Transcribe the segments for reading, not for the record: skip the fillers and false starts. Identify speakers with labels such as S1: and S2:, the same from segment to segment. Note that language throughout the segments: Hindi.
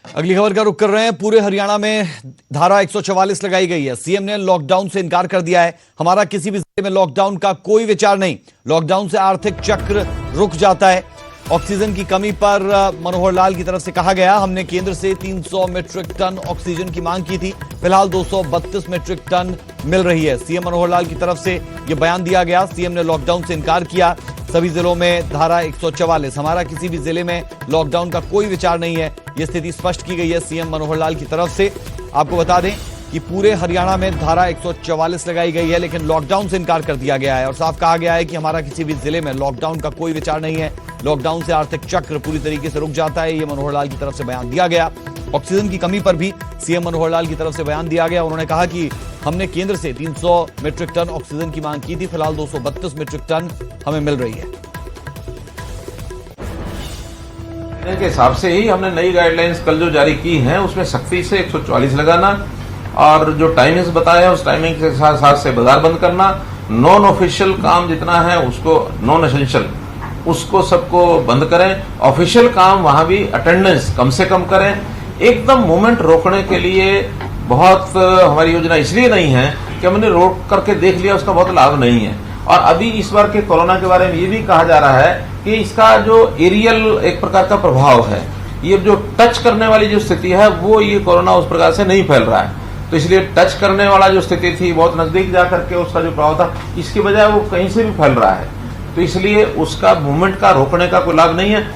S1: अगली खबर का रुख कर रहे हैं। पूरे हरियाणा में धारा 144 लगाई गई है। सीएम ने लॉकडाउन से इनकार कर दिया है। हमारा किसी भी जिले में लॉकडाउन का कोई विचार नहीं। लॉकडाउन से आर्थिक चक्र रुक जाता है। ऑक्सीजन की कमी पर मनोहर लाल की तरफ से कहा गया, हमने केंद्र से 300 मीट्रिक टन ऑक्सीजन की मांग की थी, फिलहाल 232 मीट्रिक टन मिल रही है। सीएम मनोहर लाल की तरफ से यह बयान दिया गया। सीएम ने लॉकडाउन से इनकार किया। सभी जिलों में धारा 144, हमारा किसी भी जिले में लॉकडाउन का कोई विचार नहीं है, यह स्थिति स्पष्ट की गई है सीएम मनोहर लाल की तरफ से। आपको बता दें कि पूरे हरियाणा में धारा 144 लगाई गई है, लेकिन लॉकडाउन से इनकार कर दिया गया है और साफ कहा गया है कि हमारा किसी भी जिले में लॉकडाउन का कोई विचार नहीं है। लॉकडाउन से आर्थिक चक्र पूरी तरीके से रुक जाता है, यह मनोहर लाल की तरफ से बयान दिया गया। ऑक्सीजन की कमी पर भी सीएम मनोहर लाल की तरफ से बयान दिया गया। उन्होंने कहा कि हमने केंद्र से 300 मीट्रिक टन ऑक्सीजन की मांग की थी, फिलहाल 232 मीट्रिक टन हमें मिल रही है।
S2: के हिसाब से ही हमने नई गाइडलाइंस कल जो जारी की हैं उसमें सख्ती से 144 लगाना और जो टाइमिंग्स बताए हैं उस टाइमिंग के साथ से बाजार बंद करना, नॉन ऑफिशियल काम जितना है उसको, नॉन एसेंशियल उसको सबको बंद करें, ऑफिशियल काम वहां भी अटेंडेंस कम से कम करें। एकदम मूवमेंट रोकने के लिए बहुत हमारी योजना इसलिए नहीं है कि हमने रोक करके देख लिया, उसका बहुत लाभ नहीं है। और अभी इस बार के कोरोना के बारे में ये भी कहा जा रहा है कि इसका जो एरियल एक प्रकार का प्रभाव है, ये जो टच करने वाली जो स्थिति है वो ये कोरोना उस प्रकार से नहीं फैल रहा है। तो इसलिए टच करने वाला जो स्थिति थी, बहुत नजदीक जाकर के उसका जो प्रभाव था, इसकी बजाय वो कहीं से भी फैल रहा है, तो इसलिए उसका मूवमेंट का रोकने का कोई लाभ नहीं है।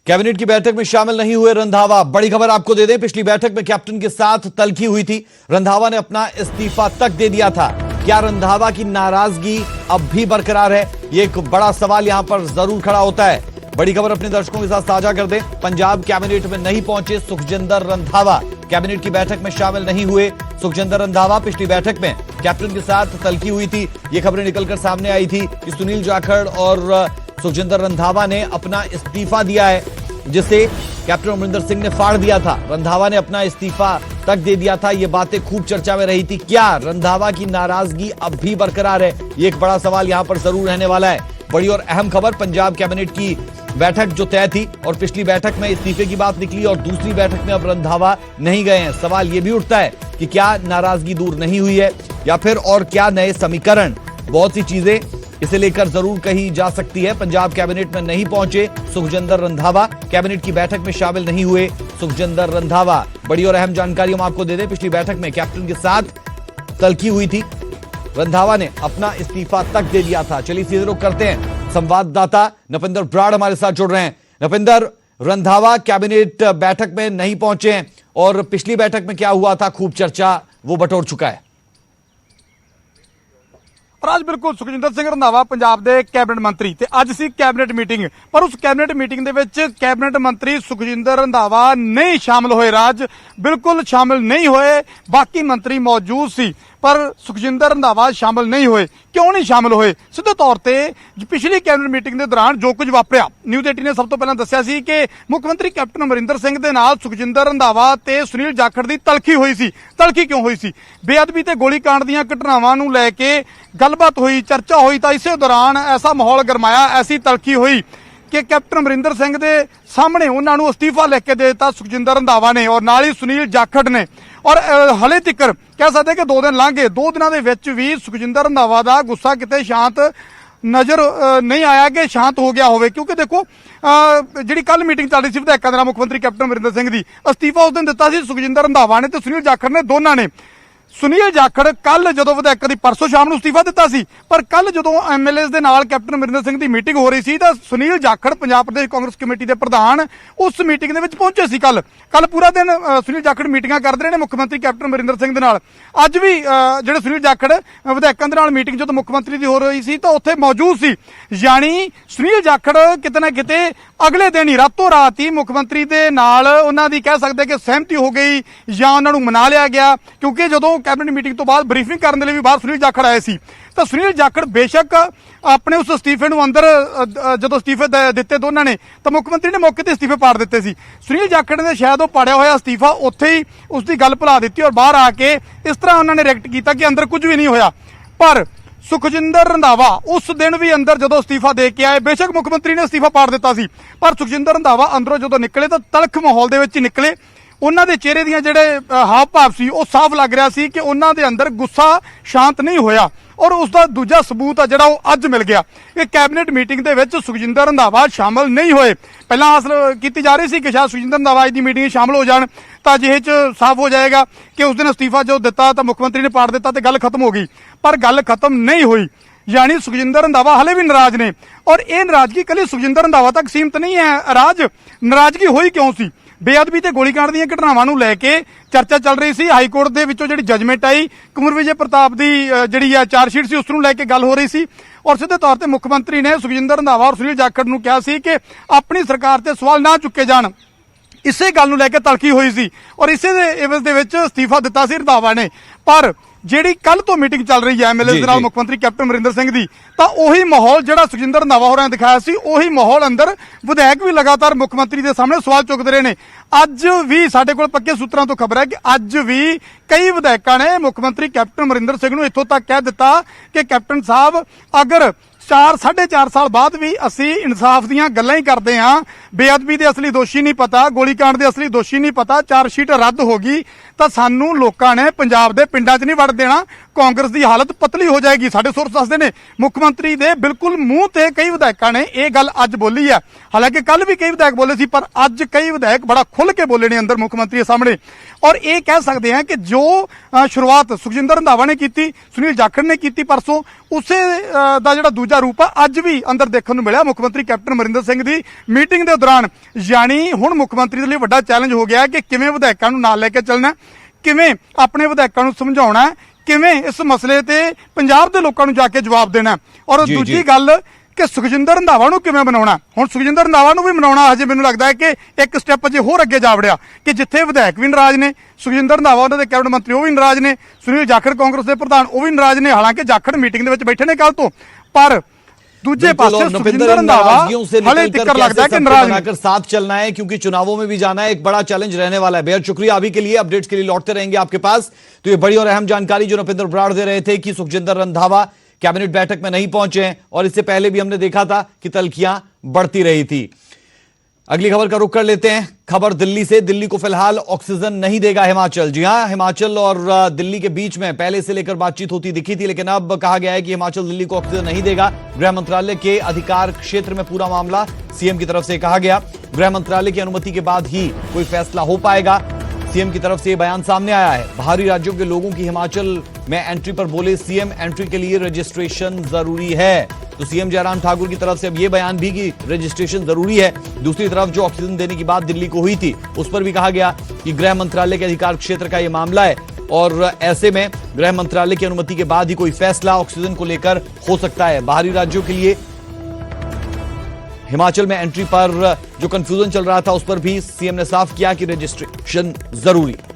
S1: कैबिनेट की बैठक में शामिल नहीं हुए रंधावा। बड़ी खबर आपको दे दें, पिछली बैठक में कैप्टन के साथ तल्खी हुई थी। रंधावा ने अपना इस्तीफा तक दे दिया था। क्या रंधावा की नाराजगी अब भी बरकरार है? ये एक बड़ा सवाल यहां पर जरूर खड़ा होता है। बड़ी खबर अपने दर्शकों के साथ साझा कर दें। पंजाब कैबिनेट में नहीं पहुंचे सुखजिंदर रंधावा। कैबिनेट की बैठक में शामिल नहीं हुए सुखजिंदर रंधावा। पिछली बैठक में कैप्टन के साथ तल्खी हुई थी। ये खबरें निकलकर सामने आई थी कि सुनील जाखड़ और सुखजिंदर रंधावा ने अपना इस्तीफा दिया है, जिसे कैप्टन अमरिंदर सिंह ने फाड़ दिया था। रंधावा ने अपना इस्तीफा तक दे दिया था। ये बातें खूब चर्चा में रही थी। क्या रंधावा की नाराजगी अब भी बरकरार है? ये एक बड़ा सवाल यहां पर जरूर रहने वाला है। बड़ी और अहम खबर, पंजाब कैबिनेट की बैठक जो तय थी और पिछली बैठक में इस्तीफे की बात निकली और दूसरी बैठक में अब रंधावा नहीं गए हैं। सवाल यह भी उठता है कि क्या नाराजगी दूर नहीं हुई है या फिर और क्या नए समीकरण? बहुत सी चीजें इसे लेकर जरूर कही जा सकती है। पंजाब कैबिनेट में नहीं पहुंचे सुखजिंदर रंधावा, कैबिनेट की बैठक में शामिल नहीं हुए सुखजिंदर रंधावा। बड़ी और अहम जानकारी हम आपको दे दें, पिछली बैठक में कैप्टन के साथ तल्खी हुई थी। रंधावा ने अपना इस्तीफा तक दे दिया था। चलिए सीधे रुख करते हैं, संवाददाता नपिंदर ब्राड़ हमारे साथ जुड़ रहे हैं। नपिंदर, रंधावा कैबिनेट बैठक में नहीं पहुंचे हैं और पिछली बैठक में क्या हुआ था, खूब चर्चा वो बटोर चुका है।
S3: आज बिल्कुल सुखजिंदर सिंह रंधावा पंजाब के कैबिनेट मंत्री ते अज सी कैबिनेट मीटिंग, पर उस कैबिनेट मीटिंग दे विच कैबिनेट मंत्री सुखजिंदर रंधावा नहीं शामिल होए। राज बिल्कुल शामिल नहीं होए। बाकी मंत्री मौजूद सी पर सुखजिंदर रंधावा शामिल नहीं होए। क्यों नहीं शामिल होए? सीधे तौर पर पिछली कैबिनेट मीटिंग के दौरान जो कुछ वापरिया, न्यूज़ 18 ने सब तो पहले दस्सिया सी कि मुख्य मंत्री कैप्टन अमरिंदर सिंह दे नाल सुखजिंदर रंधावा ते सुनील जाखड़ दी तलखी हुई सी। तलखी क्यों हुई सी? बेअदबी ते गोलीकांड दीयां घटनावां नूं लैके गलबात हुई, चर्चा हुई, तो इसे दौरान ऐसा माहौल गरमाया, ऐसी तलखी हुई कि कैप्टन अमरिंदर सिंह के सामने उन्होंने इस्तीफा लिख के दे दिता सुखजिंदर रंधावा ने और नाल ही सुनील जाखड़ ने। और हले तिकर कह सकते कि 2 दिन लंघ गए, 2 दिनों के विच भी सुखजिंदर रंधावा का गुस्सा किते शांत नजर नहीं आया कि शांत हो गया होवे। क्योंकि देखो जी कल मीटिंग चल रही थी विधायकों के मुख्य मंत्री कैप्टन अमरिंदर सिंह की, इस्तीफा उस दिन दिता सी सुखजिंदर रंधावा ने तो सुनील जाखड़ ने, दोनों ने। सुनील जाखड़ कल जो विधायकों की परसों शाम को इस्तीफा दिता सी, पर कल जो MLA दे नाल कैप्टन अमरिंदर सिंह की मीटिंग हो रही सी तो सुनील जाखड़ पंजाब प्रदेश कांग्रेस कमेटी के प्रधान उस मीटिंग दे विच पहुंचे सी। कल पूरा दिन सुनील जाखड़ मीटिंगां करते रहे मुख्य मंत्री कैप्टन अमरिंदर सिंह दे नाल। अज भी जिहड़े सुनील जाखड़ विधायकों के नाल मीटिंग जो मुख्य मंत्री की हो रही सी तो उत्थे मौजूद सी। यानी सुनील जाखड़ किते ना किते अगले दिन ही रातों रात ही मुख्य मंत्री दे नाल उन्हां दी कह सकते कि सहमति हो गई या उन्हां नूं मना लिया गया। क्योंकि जो कैबिनेट मीटिंग तो बाद ब्रीफिंग करने लिए भी बाहर सुनील जाखड़ आए सी तो सुनील जाखड़ बेशक अपने उस इस्तीफे नूं अंदर जो इस्तीफे दिते दोनों ने तो मुख्यमंत्री ने मौके पर इस्तीफे पाड़ दिते सी। सुनील जाखड़ ने शायद वो पाड़िया होया इस्तीफा उत्थे ही उसकी गल भुला दी और बाहर आके इस तरह उन्होंने रिएक्ट किया कि अंदर कुछ भी नहीं होया। पर ਸੁਖਜਿੰਦਰ ਰੰਧਾਵਾ ਉਸ ਦਿਨ ਵੀ ਅੰਦਰ ਜਦੋਂ ਅਸਤੀਫਾ ਦੇ ਕੇ ਆਏ, ਬੇਸ਼ੱਕ ਮੁੱਖ ਮੰਤਰੀ ਨੇ ਅਸਤੀਫਾ ਪਾੜ ਦਿੱਤਾ ਸੀ, ਪਰ ਸੁਖਜਿੰਦਰ ਰੰਧਾਵਾ ਅੰਦਰੋਂ ਜਦੋਂ ਨਿਕਲੇ ਤਾਂ ਤਲਖ ਮਾਹੌਲ ਦੇ ਵਿੱਚ ਹੀ ਨਿਕਲੇ। ਉਹਨਾਂ ਦੇ ਚਿਹਰੇ ਦੀਆਂ ਜਿਹੜੇ ਹਾਵ ਭਾਵ ਸੀ ਉਹ ਸਾਫ਼ ਲੱਗ ਰਿਹਾ ਸੀ ਕਿ ਉਹਨਾਂ ਦੇ ਅੰਦਰ ਗੁੱਸਾ ਸ਼ਾਂਤ ਨਹੀਂ ਹੋਇਆ, ਔਰ ਉਸ ਦਾ ਦੂਜਾ ਸਬੂਤ ਆ ਜਿਹੜਾ ਉਹ ਅੱਜ ਮਿਲ ਗਿਆ ਕਿ ਕੈਬਨਿਟ ਮੀਟਿੰਗ ਦੇ ਵਿੱਚ ਸੁਖਜਿੰਦਰ ਰੰਧਾਵਾ ਸ਼ਾਮਲ ਨਹੀਂ ਹੋਏ। ਪਹਿਲਾਂ ਆਸ ਕੀਤੀ ਜਾ ਰਹੀ ਸੀ ਕਿ ਸ਼ਾਇਦ ਸੁਖਜਿੰਦਰ ਰੰਧਾਵਾ ਅੱਜ ਦੀ ਮੀਟਿੰਗ 'ਚ ਸ਼ਾਮਲ ਹੋ ਜਾਣ ਤਾਂ ਅਜਿਹੇ 'ਚ ਸਾਫ਼ ਹੋ ਜਾਏਗਾ ਕਿ ਉਸ ਦਿਨ ਅਸਤੀਫਾ ਜੋ ਦਿੱਤਾ ਤਾਂ ਮੁੱਖ ਮੰਤਰੀ ਨੇ ਪਾੜ ਦਿੱਤਾ ਤੇ ਗੱਲ ਖਤਮ ਹੋ ਗਈ, ਪਰ ਗੱਲ ਖਤਮ ਨਹੀਂ ਹੋਈ। यानी सुखजिंदर रंधावा हले भी नाराज ने, और ये नाराजगी कली सुखजिंदर रंधावा तक सीमित नहीं है। नाराजगी हुई क्यों सी? बेअदबी ते गोलीकांड ਦੀਆਂ ਘਟਨਾਵਾਂ ਨੂੰ ਲੈ ਕੇ ਚਰਚਾ ਚੱਲ ਰਹੀ ਸੀ। ਹਾਈ ਕੋਰਟ ਦੇ ਵਿੱਚੋਂ ਜਿਹੜੀ ਜਜਮੈਂਟ ਆਈ, ਕੁੰਵਰ ਵਿਜੇ ਪ੍ਰਤਾਪ ਦੀ ਜਿਹੜੀ ਆ ਚਾਰਜਸ਼ੀਟ ਸੀ ਉਸ ਨੂੰ ਲੈ ਕੇ ਗੱਲ ਹੋ ਰਹੀ ਸੀ, ਔਰ ਸਿੱਧੇ ਤੌਰ ਤੇ ਮੁੱਖ ਮੰਤਰੀ ਨੇ ਸੁਖਜਿੰਦਰ ਰੰਧਾਵਾ ਔਰ ਸੁਨੀਲ ਜਾਖੜ ਨੂੰ ਕਿਹਾ ਸੀ ਕਿ ਆਪਣੀ ਸਰਕਾਰ ਤੇ ਸਵਾਲ ਨਾ ਚੁੱਕੇ ਜਾਣ। ਇਸੇ ਗੱਲ ਨੂੰ ਲੈ ਕੇ ਤਲਖੀ ਹੋਈ ਸੀ ਔਰ ਇਸੇ ਦੇ ਇਵਜ਼ ਦੇ ਵਿੱਚ ਅਸਤੀਫਾ ਦਿੱਤਾ ਸੀ ਰੰਧਾਵਾ ਨੇ। ਪਰ ਜਿਹੜੀ ਕੱਲ ਤੋਂ ਮੀਟਿੰਗ ਚੱਲ ਰਹੀ ਹੈ ਐਮਐਲਏ ਦੇ ਨਾਲ ਮੁੱਖ ਮੰਤਰੀ ਕੈਪਟਨ ਅਮਰਿੰਦਰ ਸਿੰਘ ਦੀ, ਤਾਂ ਉਹੀ ਮਾਹੌਲ ਜਿਹੜਾ ਸੁਖਜਿੰਦਰ ਰੰਧਾਵਾ ਹੋਰਾਂ ਨੇ ਦਿਖਾਇਆ ਸੀ, ਉਹੀ ਮਾਹੌਲ ਅੰਦਰ ਵਿਧਾਇਕ ਵੀ ਲਗਾਤਾਰ ਮੁੱਖ ਮੰਤਰੀ ਦੇ ਸਾਹਮਣੇ ਸਵਾਲ ਚੁੱਕਦੇ ਰਹੇ ਨੇ। ਅੱਜ ਵੀ ਸਾਡੇ ਕੋਲ ਪੱਕੇ ਸੂਤਰਾਂ ਤੋਂ ਖਬਰ ਹੈ ਕਿ ਅੱਜ ਵੀ ਕਈ ਵਿਧਾਇਕਾਂ ਨੇ ਮੁੱਖ ਮੰਤਰੀ ਕੈਪਟਨ ਅਮਰਿੰਦਰ ਸਿੰਘ ਨੂੰ ਇੱਥੋਂ ਤੱਕ ਕਹਿ ਦਿੱਤਾ ਕਿ ਕੈਪਟਨ ਸਾਹਿਬ ਅਗਰ 4.5 ਸਾਲ ਬਾਅਦ ਵੀ ਅਸੀਂ ਇਨਸਾਫ ਦੀਆਂ ਗੱਲਾਂ ਹੀ ਕਰਦੇ ਹਾਂ, ਬੇਅਦਬੀ ਦੇ ਅਸਲੀ ਦੋਸ਼ੀ ਨਹੀਂ ਪਤਾ, ਗੋਲੀकांड ਦੇ ਅਸਲੀ ਦੋਸ਼ੀ ਨਹੀਂ ਪਤਾ, ਚਾਰਜਸ਼ੀਟ ਰੱਦ ਹੋ ਗਈ ਤਾਂ ਸਾਨੂੰ ਲੋਕਾਂ ਨੇ ਪੰਜਾਬ ਦੇ ਪਿੰਡਾਂ 'ਚ ਨਹੀਂ ਵੜ ਦੇਣਾ, ਕਾਂਗਰਸ ਦੀ ਹਾਲਤ ਪਤਲੀ ਹੋ ਜਾਏਗੀ। ਸਾਡੇ ਸੋਰਸ ਦੱਸਦੇ ਨੇ ਮੁੱਖ ਮੰਤਰੀ ਦੇ ਬਿਲਕੁਲ ਮੂੰਹ ਤੇ ਕਈ ਵਿਧਾਇਕਾਂ ਨੇ ਇਹ ਗੱਲ ਅੱਜ ਬੋਲੀ ਹੈ। ਹਾਲਾਂਕਿ ਕੱਲ ਵੀ ਕਈ ਵਿਧਾਇਕ ਬੋਲੇ ਸੀ, ਪਰ ਅੱਜ ਕਈ ਵਿਧਾਇਕ ਬੜਾ ਖੁੱਲ ਕੇ ਬੋਲੇ ਨੇ ਅੰਦਰ ਮੁੱਖ ਮੰਤਰੀ ਦੇ ਸਾਹਮਣੇ, ਔਰ ਇਹ ਕਹਿ ਸਕਦੇ ਹਾਂ ਕਿ ਜੋ ਸ਼ੁਰੂਆਤ ਸੁਖਜਿੰਦਰ ਰੰਧਾਵਾ ਨੇ ਕੀਤੀ, ਸੁਨੀਲ ਜਾਖੜ ਨੇ ਕੀਤੀ ਪਰਸੋਂ, ਉਸੇ ਦਾ ਜਿਹੜਾ ਦੂਜਾ ਰੂਪ ਆ ਅੱਜ ਵੀ ਅੰਦਰ ਦੇਖਣ ਨੂੰ ਮਿਲਿਆ ਮੁੱਖ ਮੰਤਰੀ ਕੈਪਟਨ ਅਮਰਿੰਦਰ ਸਿੰਘ ਦੀ ਮੀਟਿੰਗ ਦੇ ਦੌਰਾਨ। ਯਾਨੀ ਹੁਣ ਮੁੱਖ ਮੰਤਰੀ ਦੇ ਲਈ ਵੱਡਾ ਚੈਲੰਜ ਹੋ ਗਿਆ ਕਿ ਕਿਵੇਂ ਵਿਧਾਇਕਾਂ ਨੂੰ ਨਾਲ ਲੈ ਕੇ ਚੱਲਣਾ, ਕਿਵੇਂ ਆਪਣੇ ਵਿਧਾਇਕਾਂ ਨੂੰ ਸਮਝਾਉਣਾ, ਕਿਵੇਂ ਇਸ ਮਸਲੇ ਤੇ ਪੰਜਾਬ ਦੇ ਲੋਕਾਂ ਨੂੰ ਜਾ ਕੇ ਜਵਾਬ ਦੇਣਾ, ਔਰ ਦੂਜੀ ਗੱਲ ਕਿ ਸੁਖਜਿੰਦਰ ਰੰਧਾਵਾ ਨੂੰ ਕਿਵੇਂ ਬਣਾਉਣਾ। ਹੁਣ ਸੁਖਜਿੰਦਰ ਰੰਧਾਵਾ ਨੂੰ ਵੀ ਬਣਾਉਣਾ ਹਜੇ ਮੈਨੂੰ ਲੱਗਦਾ ਹੈ ਕਿ ਇੱਕ ਸਟੈਪ ਅਜੇ ਹੋਰ ਅੱਗੇ ਜਾ ਵੜਿਆ ਕਿ ਜਿੱਥੇ ਵਿਧਾਇਕ ਵੀ ਨਾਰਾਜ਼ ਨੇ, ਸੁਖਜਿੰਦਰ ਰੰਧਾਵਾ ਉਹਨਾਂ ਦੇ ਕੈਬਨਿਟ ਮੰਤਰੀ ਉਹ ਵੀ ਨਾਰਾਜ਼ ਨੇ, ਸੁਨੀਲ ਜਾਖੜ ਕਾਂਗਰਸ ਦੇ ਪ੍ਰਧਾਨ ਉਹ ਵੀ ਨਾਰਾਜ਼ ਨੇ। ਹਾਲਾਂਕਿ ਜਾਖੜ ਮੀਟਿੰਗ ਦੇ ਵਿੱਚ ਬੈਠੇ ਨੇ ਕੱਲ ਤੋਂ, पर दूसरे पासे सुखजिंदर रंधावा हले तिक्कर लगता है कि नाराज बनाकर
S1: साथ चलना है, क्योंकि चुनावों में भी जाना है, एक बड़ा चैलेंज रहने वाला है। बेहद शुक्रिया अभी के लिए, अपडेट्स के लिए लौटते रहेंगे आपके पास। तो ये बड़ी और अहम जानकारी जो नृपेंद्र बराड़ दे रहे थे कि सुखजिंदर रंधावा कैबिनेट बैठक में नहीं पहुंचे हैं, और इससे पहले भी हमने देखा था कि तल्खियां बढ़ती रही थी। अगली खबर का रुख कर लेते हैं। खबर दिल्ली से। दिल्ली को फिलहाल ऑक्सीजन नहीं देगा हिमाचल। जी हां, हिमाचल और दिल्ली के बीच में पहले से लेकर बातचीत होती दिखी थी, लेकिन अब कहा गया है कि हिमाचल दिल्ली को ऑक्सीजन नहीं देगा। गृह मंत्रालय के अधिकार क्षेत्र में पूरा मामला सीएम की तरफ से कहा गया। गृह मंत्रालय की अनुमति के बाद ही कोई फैसला हो पाएगा। सीएम की तरफ से यह बयान सामने आया है। बाहरी राज्यों के लोगों की हिमाचल में एंट्री पर बोले सीएम, एंट्री के लिए रजिस्ट्रेशन जरूरी है। तो सीएम जयराम ठाकुर की तरफ से अब यह बयान भी कि रजिस्ट्रेशन जरूरी है। दूसरी तरफ जो ऑक्सीजन देने की बात दिल्ली को हुई थी, उस पर भी कहा गया कि गृह मंत्रालय के अधिकार क्षेत्र का यह मामला है, और ऐसे में गृह मंत्रालय की अनुमति के बाद ही कोई फैसला ऑक्सीजन को लेकर हो सकता है। बाहरी राज्यों के लिए हिमाचल में एंट्री पर जो कंफ्यूजन चल रहा था, उस पर भी सीएम ने साफ किया कि रजिस्ट्रेशन जरूरी है।